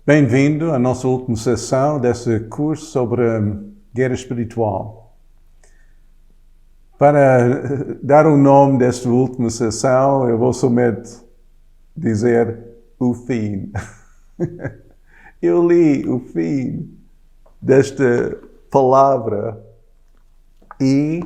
Bem-vindo à nossa última sessão desse curso sobre guerra espiritual. Para dar o nome desta última sessão, eu vou somente dizer o fim. Eu li o fim desta palavra e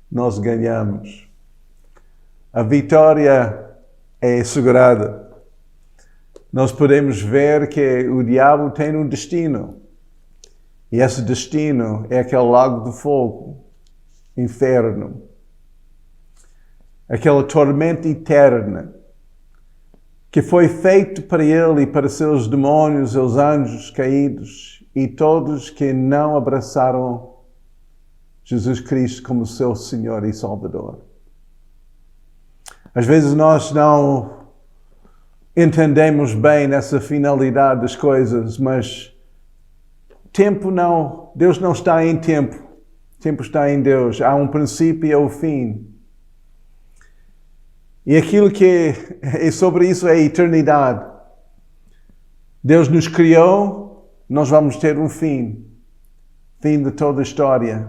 nós ganhamos. A vitória é assegurada. Nós podemos ver que o diabo tem um destino. E esse destino é aquele lago de fogo, inferno. Aquela tormenta eterna que foi feito para ele e para seus demônios, seus anjos caídos e todos que não abraçaram Jesus Cristo como seu Senhor e Salvador. Às vezes nós não entendemos bem nessa finalidade das coisas, mas Deus não está em tempo. Tempo está em Deus. Há um princípio e há um fim. E aquilo que é sobre isso é a eternidade. Deus nos criou, nós vamos ter um fim. Fim de toda a história.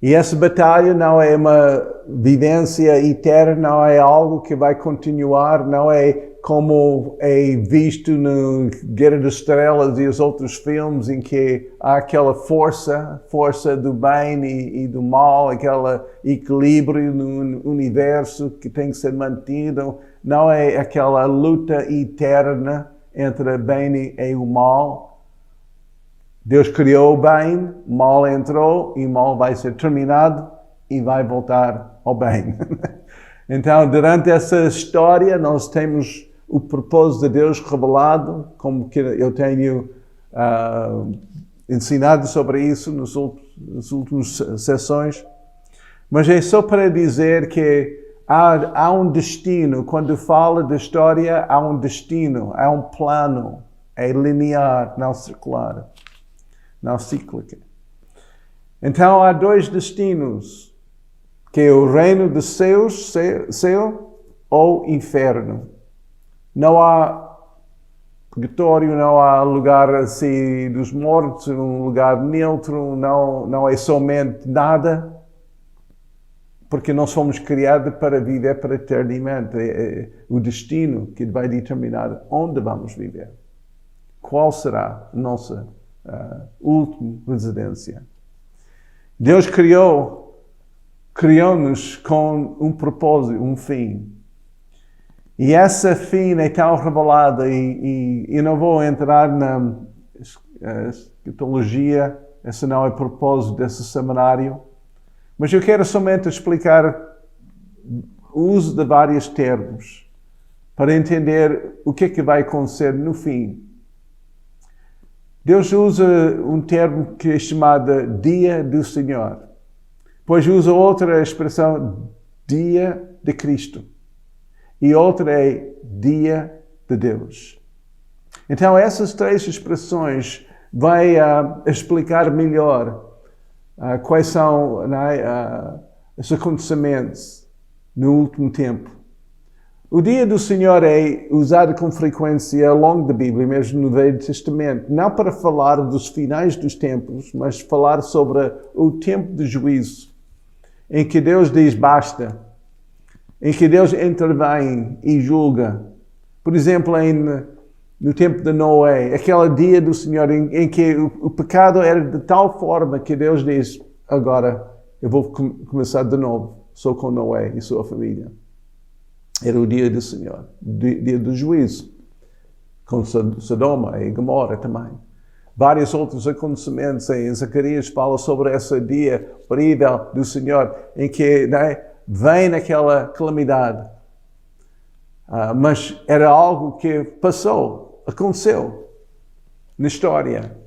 E essa batalha não é uma vivência eterna, não é algo que vai continuar, não é como é visto no Guerra das Estrelas e os outros filmes em que há aquela força do bem e do mal, aquele equilíbrio no universo que tem que ser mantido. Não é aquela luta eterna entre o bem e o mal. Deus criou o bem, o mal entrou e o mal vai ser terminado e vai voltar ao bem. Então, durante essa história, nós temos o propósito de Deus revelado, como que eu tenho ensinado sobre isso nas últimas sessões. Mas é só para dizer que há um destino. Quando fala da história, há um destino, há um plano. É linear, não circular, não cíclica. Então, há dois destinos, que é o reino dos céus, céu ou inferno. Não há purgatório, não há lugar assim dos mortos, um lugar neutro, não é somente nada, porque nós fomos criados para viver para eternamente. É o destino que vai determinar onde vamos viver. Qual será a nossa última residência? Deus criou-nos com um propósito, um fim. E essa fim é tão revelada e eu não vou entrar na escatologia, esse não é o propósito desse seminário, mas eu quero somente explicar o uso de vários termos para entender o que é que vai acontecer no fim. Deus usa um termo que é chamado Dia do Senhor, depois usa outra expressão, Dia de Cristo. E outra é Dia de Deus. Então, essas três expressões vai explicar melhor quais são os acontecimentos no último tempo. O Dia do Senhor é usado com frequência ao longo da Bíblia, mesmo no Velho Testamento, não para falar dos finais dos tempos, mas falar sobre o tempo de juízo, em que Deus diz basta, em que Deus intervém e julga. Por exemplo, no tempo de Noé, aquele dia do Senhor em que o pecado era de tal forma que Deus diz, agora eu vou começar de novo, só com Noé e sua família. Era o dia do Senhor, dia do juízo, com Sodoma e Gomorra também. Vários outros acontecimentos em Zacarias fala sobre esse dia horrível do Senhor, em que vem naquela calamidade. Mas era algo que passou, aconteceu na história.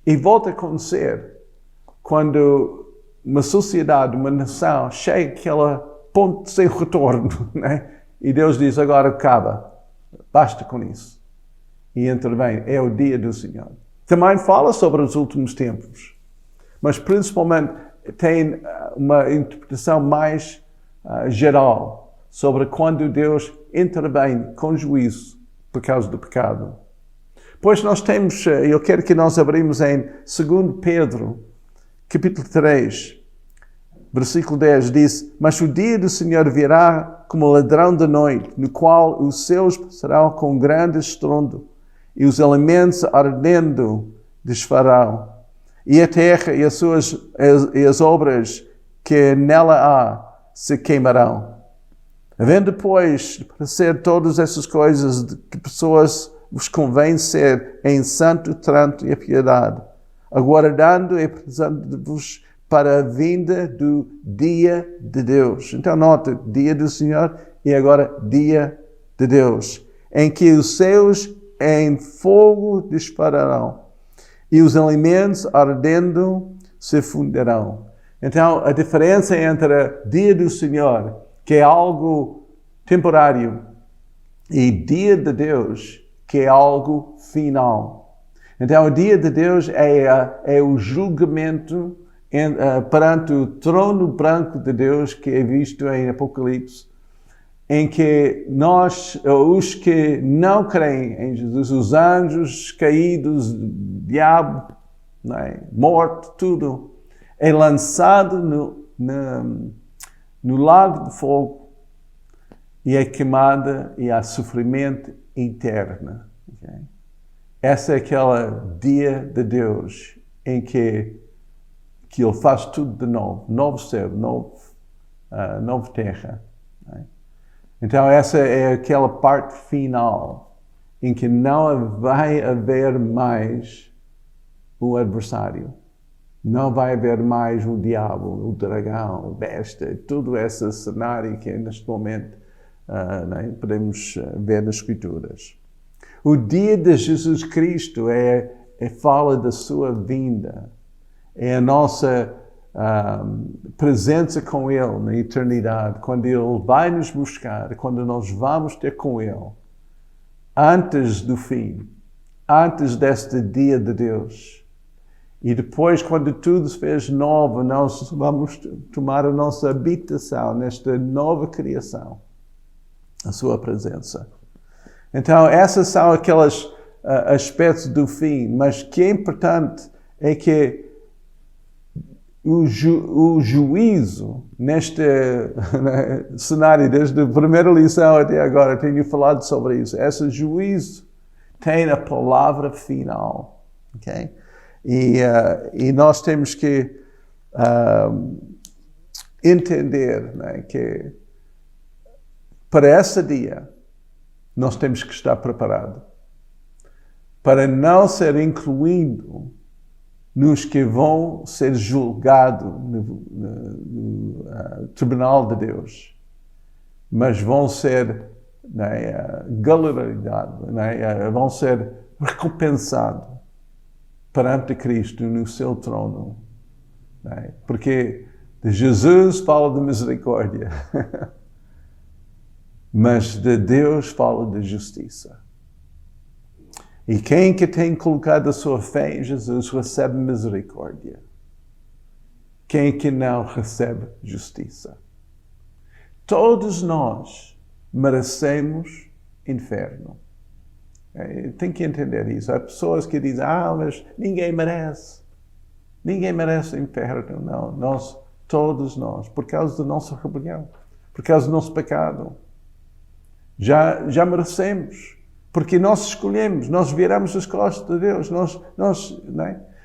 E volta a acontecer quando uma sociedade, uma nação, chega àquele ponto sem retorno, né? E Deus diz, agora acaba, basta com isso. E intervém, é o dia do Senhor. Também fala sobre os últimos tempos, mas principalmente tem uma interpretação mais geral sobre quando Deus intervém com juízo por causa do pecado. Depois nós temos, eu quero que nós abrimos em 2 Pedro, capítulo 3, versículo 10, diz: Mas o dia do Senhor virá como ladrão da noite, no qual os céus passarão com grande estrondo, e os elementos ardendo desfarão, e a terra e as obras que nela há se queimarão. Havendo, pois, para ser todas essas coisas de que pessoas vos convém ser em santo trato e piedade, aguardando e preparando-vos para a vinda do dia de Deus. Então, nota, dia do Senhor e agora dia de Deus, em que os céus em fogo dispararão e os alimentos ardendo se fundirão. Então, a diferença entre dia do Senhor, que é algo temporário, e dia de Deus, que é algo final. Então, o dia de Deus é o julgamento perante o trono branco de Deus, que é visto em Apocalipse, em que nós, os que não creem em Jesus, os anjos caídos, o diabo, morto, tudo, é lançado no lago de fogo e é queimada e há sofrimento eterno. Okay? Essa é aquele dia de Deus em que Ele faz tudo de novo. Novo céu, nova terra. Né? Então essa é aquela parte final em que não vai haver mais o adversário. Não vai haver mais o diabo, o dragão, o besta, todo esse cenário que neste momento podemos ver nas Escrituras. O dia de Jesus Cristo fala da sua vinda. É a nossa presença com Ele na eternidade, quando Ele vai nos buscar, quando nós vamos ter com Ele, antes do fim, antes deste dia de Deus. E depois, quando tudo se fez novo, nós vamos tomar a nossa habitação nesta nova criação, a sua presença. Então, esses são aqueles aspectos do fim, mas que é importante é que o juízo neste cenário, desde a primeira lição até agora, tenho falado sobre isso. Esse juízo tem a palavra final, ok? E nós temos que entender que para esse dia nós temos que estar preparados para não ser incluído nos que vão ser julgados no tribunal de Deus, mas vão ser galardoados, vão ser recompensados perante Cristo no seu trono. Porque de Jesus fala de misericórdia, mas de Deus fala de justiça. E quem que tem colocado a sua fé em Jesus recebe misericórdia. Quem que não recebe justiça. Todos nós merecemos inferno. Tem que entender isso. Há pessoas que dizem, mas ninguém merece. Ninguém merece inferno. Não, todos nós, por causa da nossa rebelião, por causa do nosso pecado, já merecemos. Porque nós escolhemos, nós viramos as costas de Deus.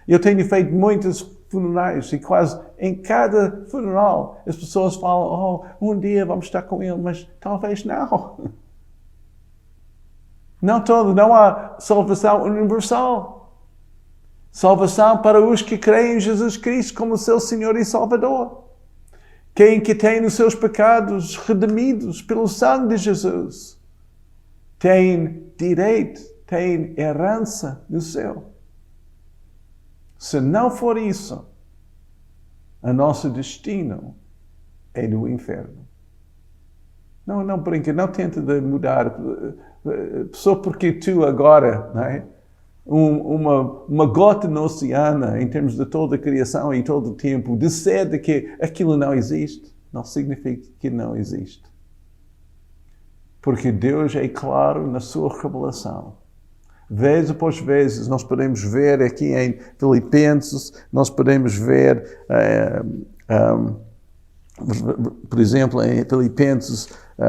Eu tenho feito muitos funerais e quase em cada funeral as pessoas falam, um dia vamos estar com Ele, mas talvez não. Não há salvação universal. Salvação para os que creem em Jesus Cristo como seu Senhor e Salvador. Quem que tem os seus pecados redimidos pelo sangue de Jesus tem direito, tem herança no céu. Se não for isso, o nosso destino é no inferno. Não brinca, não tenta de mudar. Só porque tu agora, uma gota no oceano, em termos de toda a criação e todo o tempo, decide que aquilo não existe, não significa que não existe. Porque Deus é claro na sua revelação. Vez após vezes, nós podemos ver aqui em Filipenses, nós podemos ver, por exemplo, em Filipenses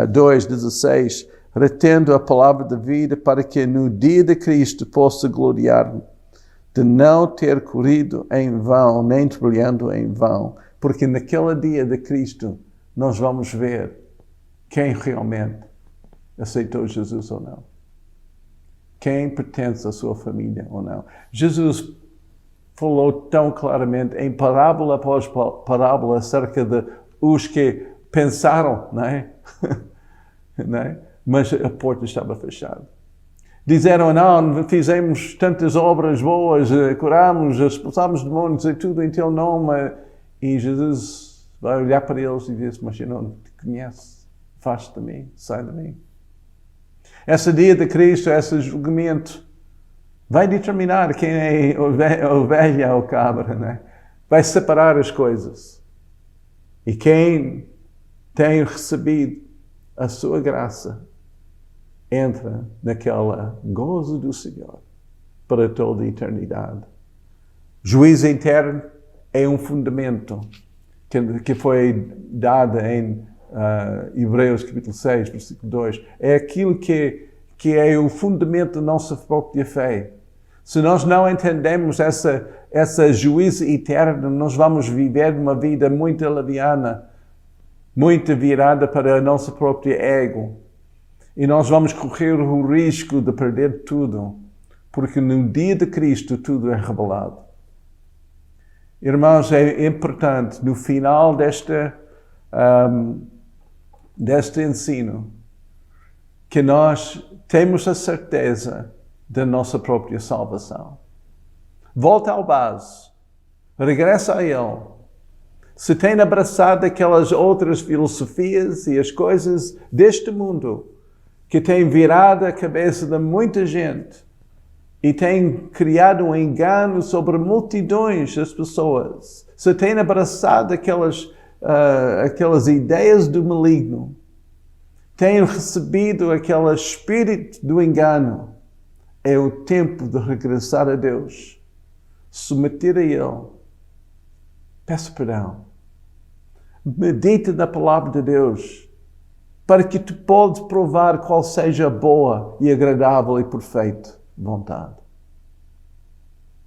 2:16, retendo a palavra da vida para que no dia de Cristo possa gloriar-me, de não ter corrido em vão, nem trabalhando em vão, porque naquele dia de Cristo nós vamos ver quem realmente aceitou Jesus ou não. Quem pertence à sua família ou não. Jesus falou tão claramente em parábola após parábola acerca de os que pensaram, não é? Não é? Mas a porta estava fechada. Disseram, não, fizemos tantas obras boas, curamos, expulsamos demônios e tudo em teu nome. E Jesus vai olhar para eles e diz, mas eu não te conheço, afaste de mim, sai de mim. Esse dia de Cristo, esse julgamento, vai determinar quem é a ovelha ou a cabra, né? Vai separar as coisas. E quem tem recebido a sua graça, entra naquela gozo do Senhor para toda a eternidade. Juízo eterno é um fundamento que foi dado em Hebreus capítulo 6, versículo 2. É aquilo que é o fundamento da nossa própria fé. Se nós não entendemos essa juízo eterno, nós vamos viver uma vida muito leviana, muito virada para a nossa própria ego. E nós vamos correr o risco de perder tudo, porque no dia de Cristo tudo é revelado. Irmãos, é importante, no final deste ensino, que nós temos a certeza da nossa própria salvação. Volta ao base, regressa a Ele. Se tem abraçado aquelas outras filosofias e as coisas deste mundo, que tem virado a cabeça de muita gente e tem criado um engano sobre multidões das pessoas, se tem abraçado aquelas ideias do maligno, tem recebido aquele espírito do engano, é o tempo de regressar a Deus, submeter a Ele, peça perdão, medita na palavra de Deus, para que tu possas provar qual seja a boa e agradável e perfeita vontade.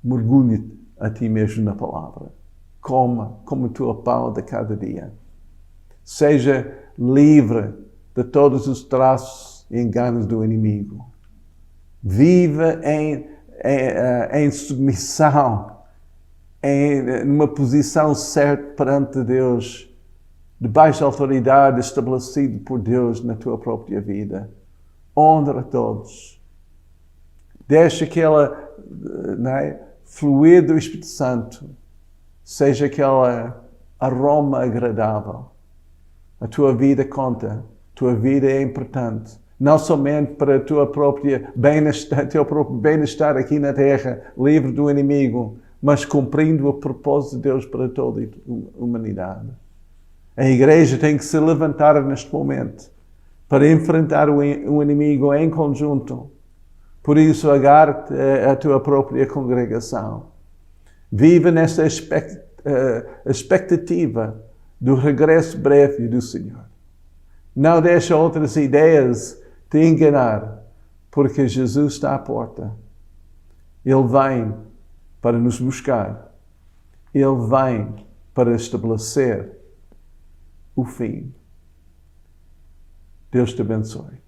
Mergulhe a ti mesmo na palavra. Coma como tua pão de cada dia. Seja livre de todos os traços e enganos do inimigo. Viva em submissão, numa posição certa perante Deus, debaixo da autoridade estabelecida por Deus na tua própria vida. Honra a todos. Deixa aquela fluir do Espírito Santo seja aquele aroma agradável. A tua vida conta. A tua vida é importante. Não somente para teu próprio bem-estar aqui na terra, livre do inimigo, mas cumprindo o propósito de Deus para toda a humanidade. A igreja tem que se levantar neste momento para enfrentar o inimigo em conjunto. Por isso, agarre-te à tua própria congregação. Viva nesta expectativa do regresso breve do Senhor. Não deixe outras ideias te enganar, porque Jesus está à porta. Ele vem para nos buscar. Ele vem para estabelecer o fim. Deus te abençoe.